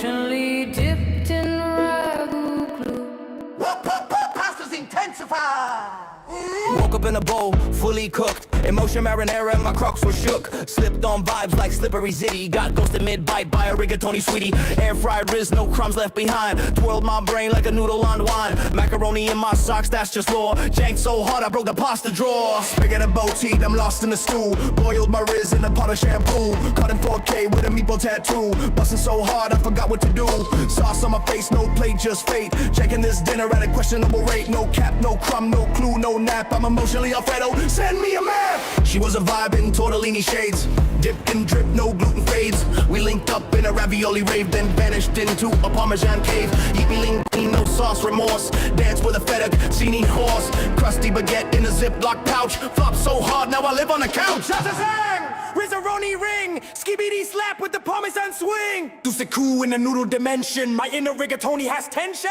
emotionally dipped in ragu glue. Pastas intensify. Woke up in a bowl, fully cooked. Emotion marinara and my crocs were shook. Slipped on vibes like slippery zitty. Got ghosted mid-bite by a rigatoni sweetie. Air fried Riz, no crumbs left behind. Twirled my brain like a noodle on wine. Macaroni in my socks, that's just raw. Janked so hard I broke the pasta drawer. Spaghetti boat I'm lost in the stew. Boiled my Riz in a pot of shampoo. Cut in 4K with a meatball tattoo. Busting so hard I forgot what to do. Sauce on my face, no plate, just fate. Checking this dinner at a questionable rate. No cap, no crumb, no clue, no nap. I'm emotionally Alfredo, send me a map. She was a vibe in tortellini shades. Dipped and drip, no gluten fades. We linked up in a ravioli rave, then vanished into a Parmesan cave. Eat me lean, clean, no sauce, remorse. Dance with a fettuccine horse. Crusty baguette in a Ziploc pouch. Flop so hard, now I live on the couch. Shazazang! Rizzaroni ring. Skibidi slap with the Parmesan swing. Deuce coup in the noodle dimension. My inner rigatoni has tension.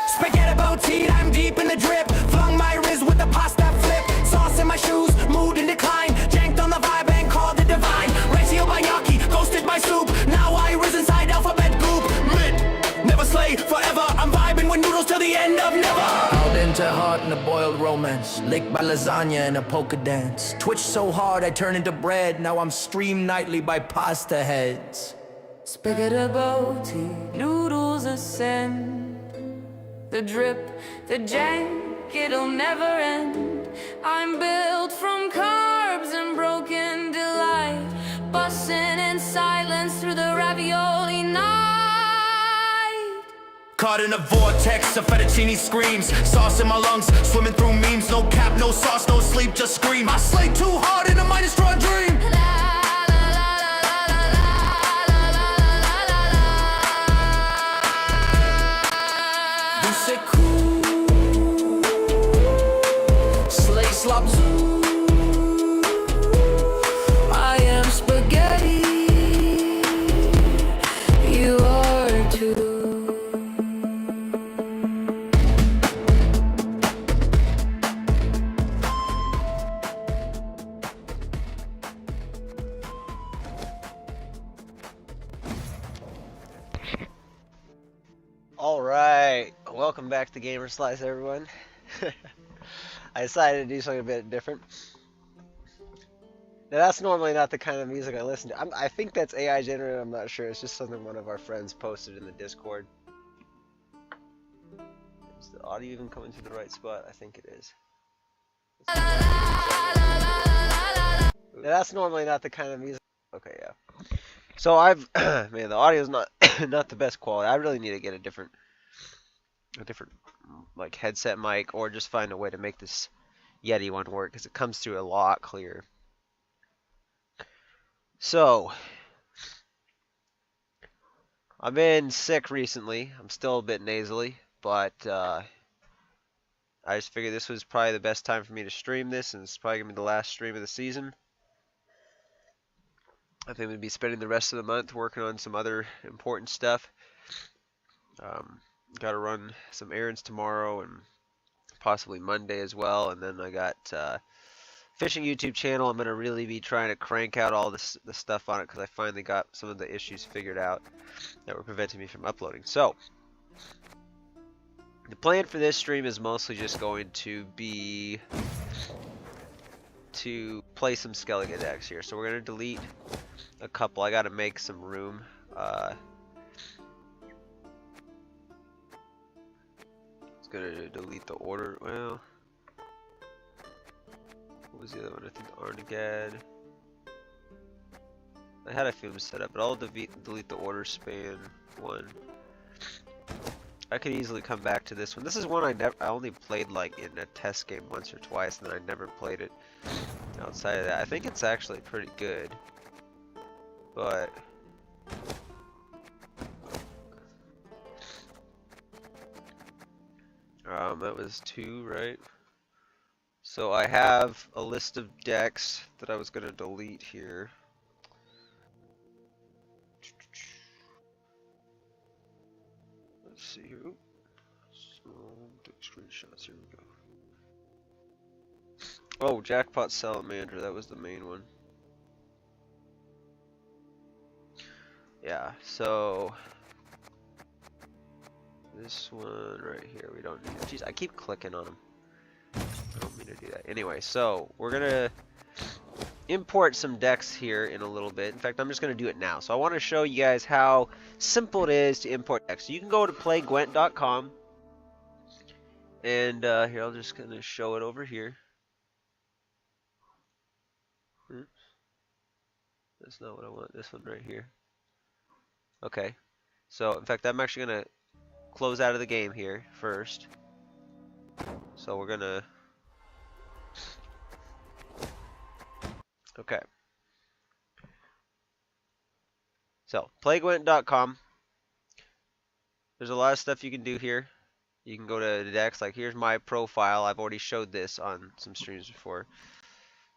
Spaghetti boat I'm deep in the drip. Flung my Riz with the pasta flip. Sauce in my shoes, mood in decline. Janked on the vibe and called it divine. Ratio Banyaki, ghosted my soup. Now I Riz inside alphabet goop. Mid, never slay, forever. I'm vibing with noodles till the end of never. Out into heart in a boiled romance. Licked by lasagna in a polka dance. Twitched so hard I turned into bread. Now I'm streamed nightly by pasta heads. Spaghetti boaty, noodles ascend. The drip, the jank, it'll never end. I'm built from carbs and broken delight. Bussin' in silence through the ravioli night. Caught in a vortex of fettuccine screams. Sauce in my lungs, swimming through memes. No cap, no sauce, no sleep, just scream. I slay too hard in a minus straw dream. Slop zoo. I am spaghetti, you are too. Alright, welcome back to Gamer Slice, everyone. I decided to do something a bit different. Now that's normally not the kind of music I listen to. I think that's AI generated, I'm not sure. It's just something one of our friends posted in the Discord. Is the audio even coming to the right spot? I think it is. Now that's normally not the kind of music. Okay, yeah. So I've man, the audio's not not the best quality. I really need to get a different like headset mic, or just find a way to make this Yeti one work, because it comes through a lot clearer. So I've been sick recently. I'm still a bit nasally, but I just figured this was probably the best time for me to stream this, and it's probably gonna be the last stream of the season. I think I'm gonna be spending the rest of the month working on some other important stuff. Got to run some errands tomorrow and possibly Monday as well, and then I got fishing YouTube channel. I'm gonna really be trying to crank out all the stuff on it, because I finally got some of the issues figured out that were preventing me from uploading. So the plan for this stream is mostly just going to be to play some Skellige decks here. So we're gonna delete a couple. I gotta make some room. Gonna delete the order. Well, what was the other one? I think Arnagad. I had a few of them set up, but I'll delete the order span one. I could easily come back to this one. This is one I only played like in a test game once or twice, and then I never played it outside of that. I think it's actually pretty good, but that was 2, right? So I have a list of decks that I was going to delete here. Let's see here. So, take screenshots. Here we go. Oh, Jackpot Salamander. That was the main one. yeah, so this one right here, we don't need it. Jeez, I keep clicking on them. I don't mean to do that. Anyway, so we're gonna import some decks here in a little bit. In fact, I'm just gonna do it now. So I want to show you guys how simple it is to import decks. So you can go to playgwent.com, and here I'm just gonna show it over here. Oops. That's not what I want. This one right here. Okay. So in fact, I'm actually gonna close out of the game here first. So we're gonna. Okay. So playgwent.com. There's a lot of stuff you can do here. You can go to the decks. Like here's my profile. I've already showed this on some streams before.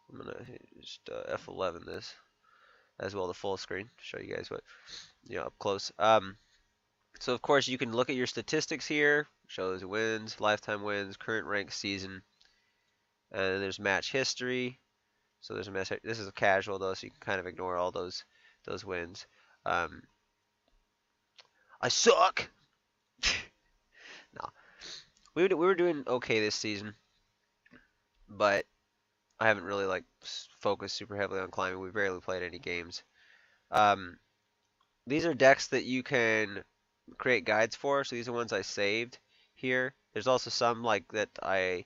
I'm gonna just F11 this as well, the full screen, to show you guys what, up close. So of course you can look at your statistics here. Shows wins, lifetime wins, current rank, season, and there's match history. So there's a match. This is a casual though, so you can kind of ignore all those wins. I suck. No, we were doing okay this season, but I haven't really like focused super heavily on climbing. We barely played any games. These are decks that you can create guides for. So these are ones I saved here. There's also some like that I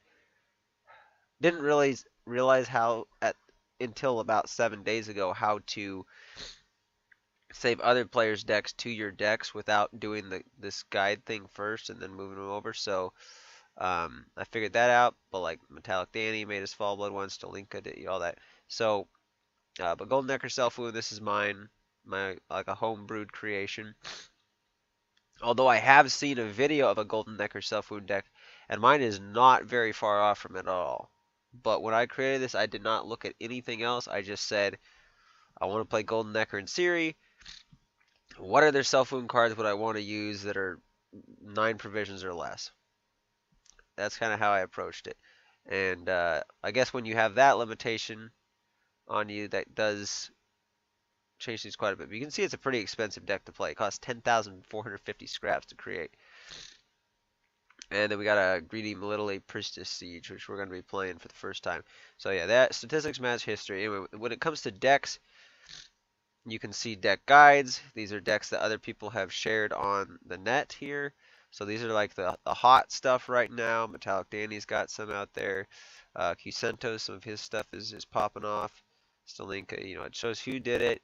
didn't really realize how until about 7 days ago how to save other players' decks to your decks without doing this guide thing first and then moving them over. So I figured that out. But like Metallic Danny made his Fall Blood one, Stalinka did all that. So, but Golden Necker Self Wound, this is mine, my like a home brewed creation. Although I have seen a video of a Golden Necker Self Wound deck, and mine is not very far off from it at all. But when I created this, I did not look at anything else. I just said, I want to play Golden Necker and Siri. What are their Self Wound cards would I want to use that are 9 provisions or less? That's kind of how I approached it. And I guess when you have that limitation on you, that does change things quite a bit. But you can see it's a pretty expensive deck to play. It costs 10,450 scraps to create. And then we got a Greedy Little Priestess Siege, which we're going to be playing for the first time. So yeah, that statistics, match history. Anyway, when it comes to decks, you can see deck guides. These are decks that other people have shared on the net here. So these are like the hot stuff right now. Metallic Danny's got some out there. Qcento, some of his stuff is popping off. Stalinka, it shows who did it.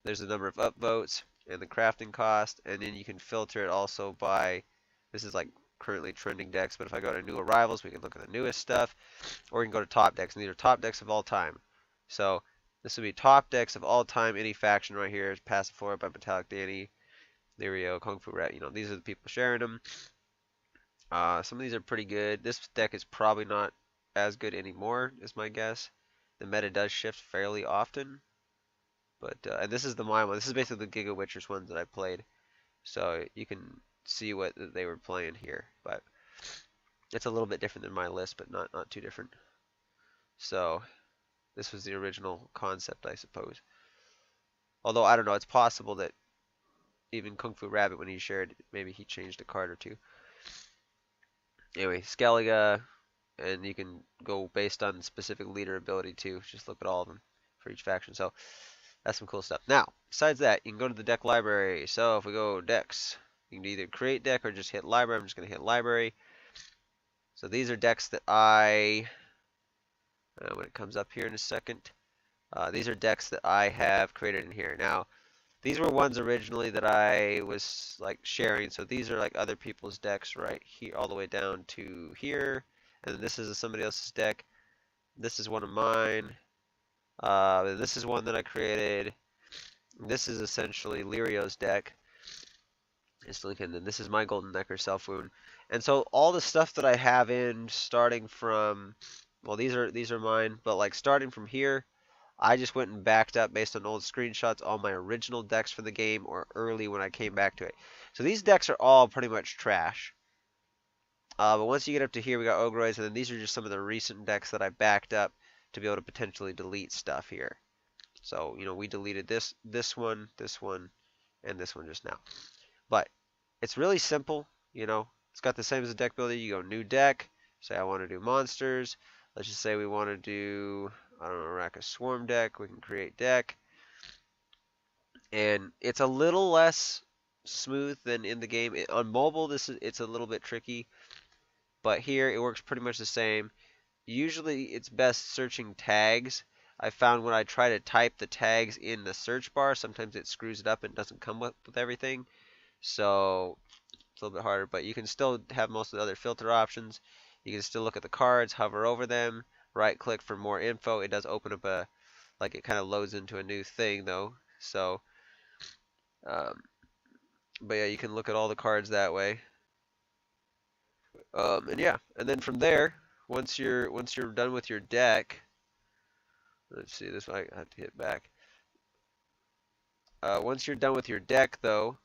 There's the number of upvotes and the crafting cost. And then you can filter it also by, this is like currently trending decks, but if I go to new arrivals, we can look at the newest stuff, or we can go to top decks, and these are top decks of all time. So this would be top decks of all time, any faction right here is Passiflora by Metallic Danny, Lirio, Kung Fu Rat, these are the people sharing them. Some of these are pretty good. This deck is probably not as good anymore, is my guess. The meta does shift fairly often, but and this is the mine one. This is basically the Giga Witchers ones that I played, so you can see what they were playing here, but it's a little bit different than my list, but not too different. So this was the original concept, I suppose. Although I don't know, it's possible that even Kung Fu Rabbit, when he shared, maybe he changed a card or two. Anyway, Skellige, and you can go based on specific leader ability too. Just look at all of them for each faction. So that's some cool stuff. Now, besides that, you can go to the deck library. So if we go decks, you can either create deck or just hit library. I'm just going to hit library. So these are decks that when it comes up here in a second, these are decks that I have created in here. Now, these were ones originally that I was like sharing. So these are like other people's decks right here, all the way down to here. And then this is somebody else's deck. This is one of mine. This is one that I created. This is essentially Lirio's deck. And then this is my Golden Necker Self Wound. And so all the stuff that I have in, starting from, well, these are mine, but like starting from here, I just went and backed up based on old screenshots all my original decks for the game, or early when I came back to it. So these decks are all pretty much trash. But once you get up to here, we got Ogroids, and then these are just some of the recent decks that I backed up to be able to potentially delete stuff here. So, we deleted this one, and this one just now. But it's really simple, It's got the same as a deck builder. You go new deck, say I want to do monsters. Let's just say we want to do, I don't know, rack a swarm deck. We can create deck. And it's a little less smooth than in the game. On mobile, it's a little bit tricky, but here it works pretty much the same. Usually it's best searching tags. I found when I try to type the tags in the search bar, sometimes it screws it up and doesn't come up with everything. So it's a little bit harder, but you can still have most of the other filter options. You can still look at the cards, hover over them, right click for more info. It does open up it kind of loads into a new thing though. So, but yeah, you can look at all the cards that way. And yeah, and then from there, once you're done with your deck, let's see, this one I have to hit back. Once you're done with your deck, though,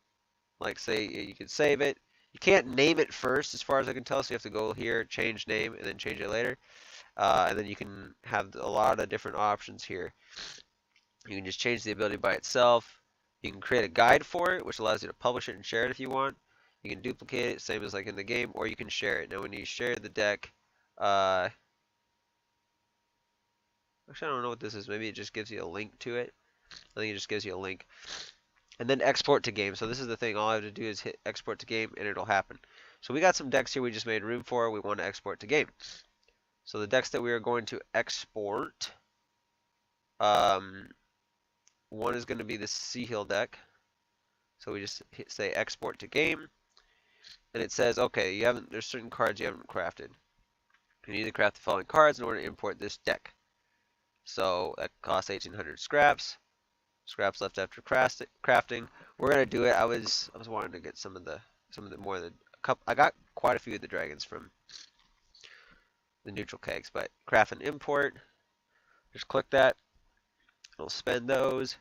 like say you can save it. You can't name it first, as far as I can tell. So you have to go here, change name, and then change it later. And then you can have a lot of different options here. You can just change the ability by itself. You can create a guide for it, which allows you to publish it and share it if you want. You can duplicate it, same as like in the game, or you can share it. Now, when you share the deck, actually, I don't know what this is. Maybe it just gives you a link to it. I think it just gives you a link. And then export to game. So this is the thing. All I have to do is hit export to game, and it'll happen. So we got some decks here we just made room for. We want to export to game. So the decks that we are going to export, one is going to be the Sea Hill deck. So we just say export to game, and it says, okay, there's certain cards you haven't crafted. You need to craft the following cards in order to import this deck. So that costs 1,800 scraps. Scraps left after crafting. We're gonna do it. I was wanting to get some of the more of the couple. I got quite a few of the dragons from the neutral kegs, but craft and import. Just click that. It'll spend those,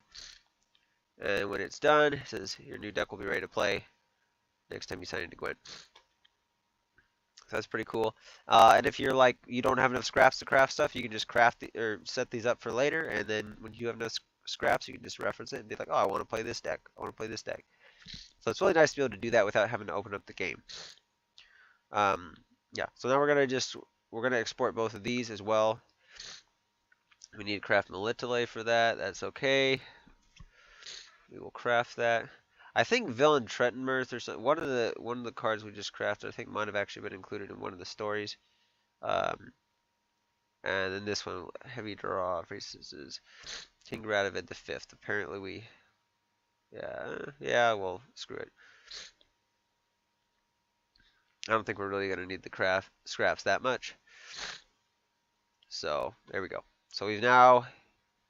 and when it's done, it says your new deck will be ready to play next time you sign into GWENT. So that's pretty cool. And if you're like you don't have enough scraps to craft stuff, you can just or set these up for later, and then when you have enough scraps, you can just reference it and be like, oh, I want to play this deck. I want to play this deck. So it's really nice to be able to do that without having to open up the game. Yeah. So now we're gonna export both of these as well. We need to craft Melitele for that. That's okay. We will craft that. I think Villain Trentonmirth or something. One of the cards we just crafted, I think might have actually been included in one of the stories. And then this one, Heavy Draw versus King Radovid the Fifth. Apparently yeah, well, screw it. I don't think we're really gonna need the scraps that much. So there we go. So we've now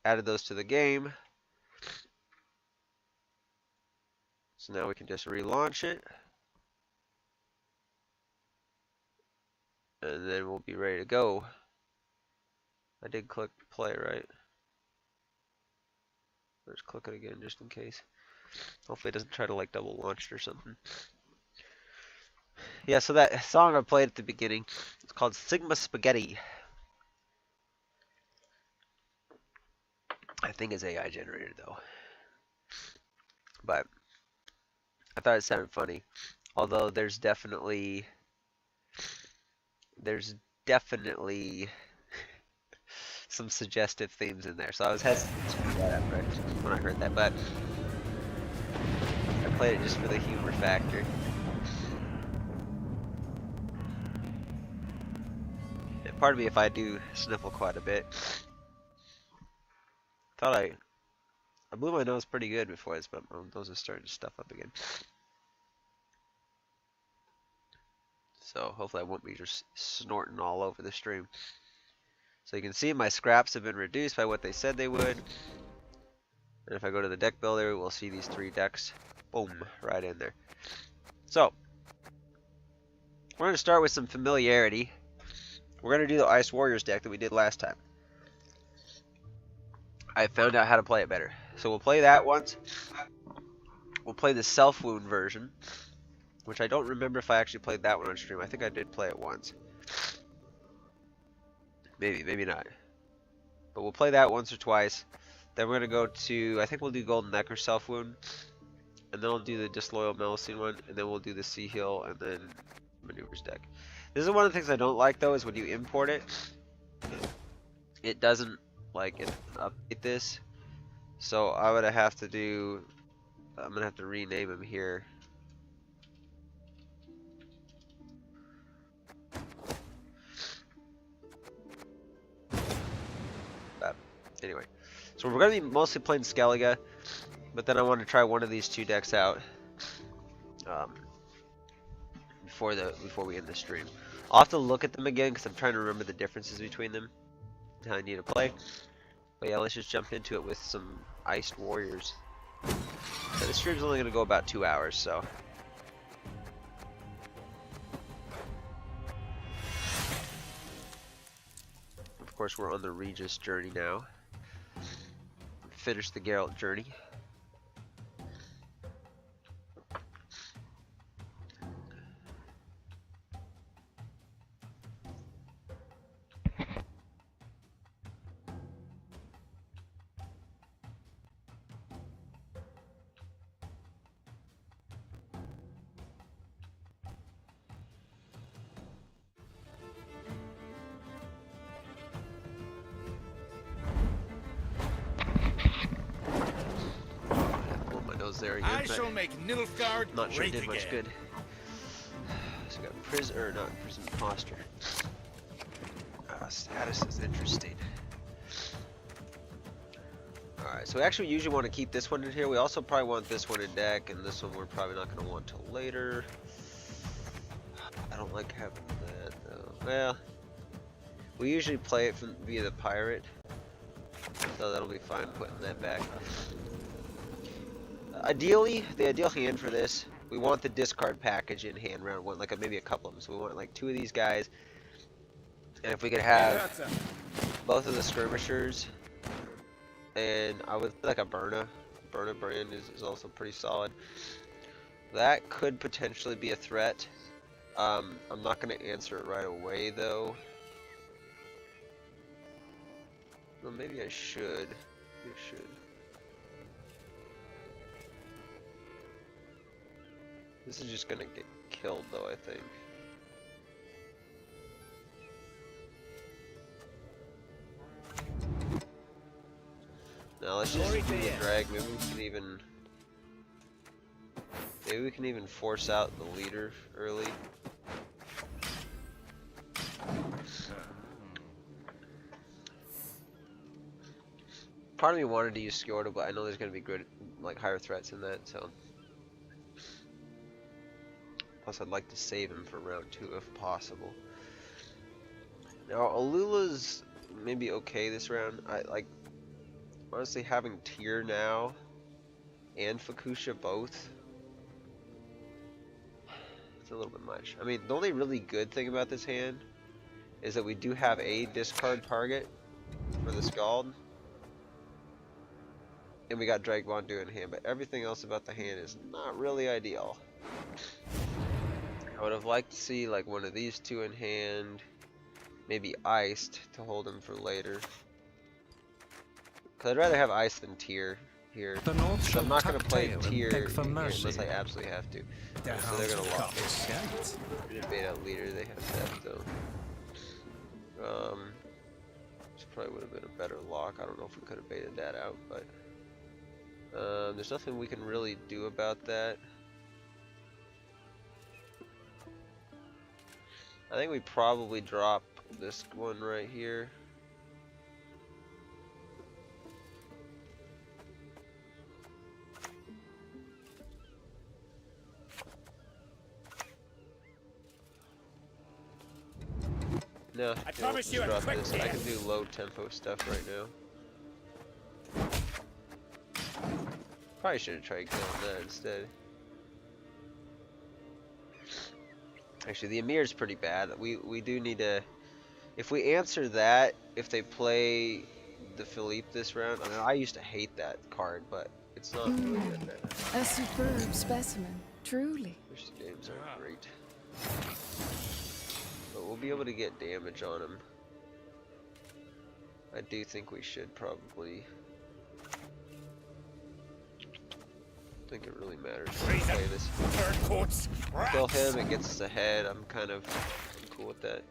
added those to the game. So now we can just relaunch it. And then we'll be ready to go. I did click play, right? Let's click it again just in case. Hopefully it doesn't try to like double launch it or something. Yeah, so that song I played at the beginning, it's called Sigma Spaghetti. I think it's AI generated though. But I thought it sounded funny. Although there's definitely some suggestive themes in there. So I was hesitant to do that when I heard that, but I played it just for the humor factor. And pardon me if I do sniffle quite a bit. I blew my nose pretty good before this, but my nose is starting to stuff up again. So hopefully I won't be just snorting all over the stream. So you can see my scraps have been reduced by what they said they would. And if I go to the deck builder, we'll see these 3 decks. Boom, right in there. So we're going to start with some familiarity. We're going to do the Ice Warriors deck that we did last time. I found out how to play it better. So we'll play that once. We'll play the Self-Wound version, which I don't remember if I actually played that one on stream. I think I did play it once. Maybe not. But we'll play that once or twice. Then we're going to go to, I think we'll do Golden Neck or Self-Wound. and then we'll do the Disloyal Melusine one, and then we'll do the Sea Hill, and then Maneuvers deck. This is one of the things I don't like though, is when you import it, it doesn't like it update this. So I would have to do, I'm gonna have to rename him here. But anyway, so we're gonna be mostly playing Skellige, but then I want to try one of these two decks out before we end the stream. I'll have to look at them again because I'm trying to remember the differences between them and how I need to play. But yeah, let's just jump into it with some Iced Warriors. So this stream's only gonna go about 2 hours, so. Of course, we're on the Regis journey now. Finish the Geralt journey. There again, I shall make Nilfgaard not sure it great did much again. good. So we got prison posture. Status is interesting. Alright, so we actually usually want to keep this one in here. We also probably want this one in deck, and this one we're probably not going to want till later. I don't like having that though. Well, we usually play it via the pirate, so that'll be fine putting that back. Ideally, the ideal hand for this, we want the discard package in hand round one, like maybe a couple of them. So we want like 2 of these guys, and if we could have both of the skirmishers, and I would like a Berna brand is also pretty solid. That could potentially be a threat. I'm not going to answer it right away though. Well, maybe I should. This is just gonna get killed though, I think. Now let's just do the drag. Maybe we can even force out the leader early. Part of me wanted to use Skjorda, but I know there's gonna be good, like higher threats in that, so. Plus, I'd like to save him for round 2 if possible. Now, Alula's maybe okay this round. I like, honestly, having Tyr now and Fukusha both. It's a little bit much. I mean, the only really good thing about this hand is that we do have a discard target for the Scald. And we got Dragbondu in hand, but everything else about the hand is not really ideal. I would have liked to see like one of these 2 in hand, maybe iced to hold him for later. Cause I'd rather have ice than Tyr here. So I'm not gonna play Tyr unless I absolutely have to. So they're gonna lock this. Gonna bait out leader. They have that though. This probably would have been a better lock. I don't know if we could have baited that out, but there's nothing we can really do about that. I think we probably drop this one right here. No, I promise you a drop quick this. I death. can do low tempo stuff right now. Probably should have tried killing that instead. Actually, the Emir's pretty bad. We do need to, if we answer that, if they play the Philippe this round, I mean, I used to hate that card, but it's not really that bad. A superb specimen, truly. First games aren't great. But we'll be able to get damage on him. I do think we should probably think it really matters when I play this. Turncoats. Kill him, it gets us ahead. I'm cool with that.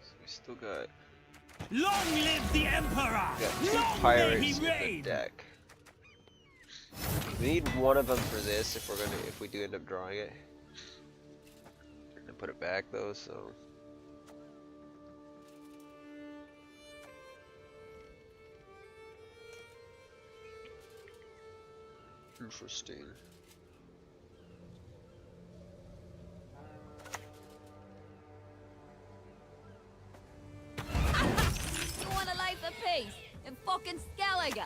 So we still got Long live the Emperor! two Long may pirates he in the reign! deck. We need one of them for this if we do end up drawing it. We're gonna put it back though, so. Interesting. You want a life of peace in fucking Skellige?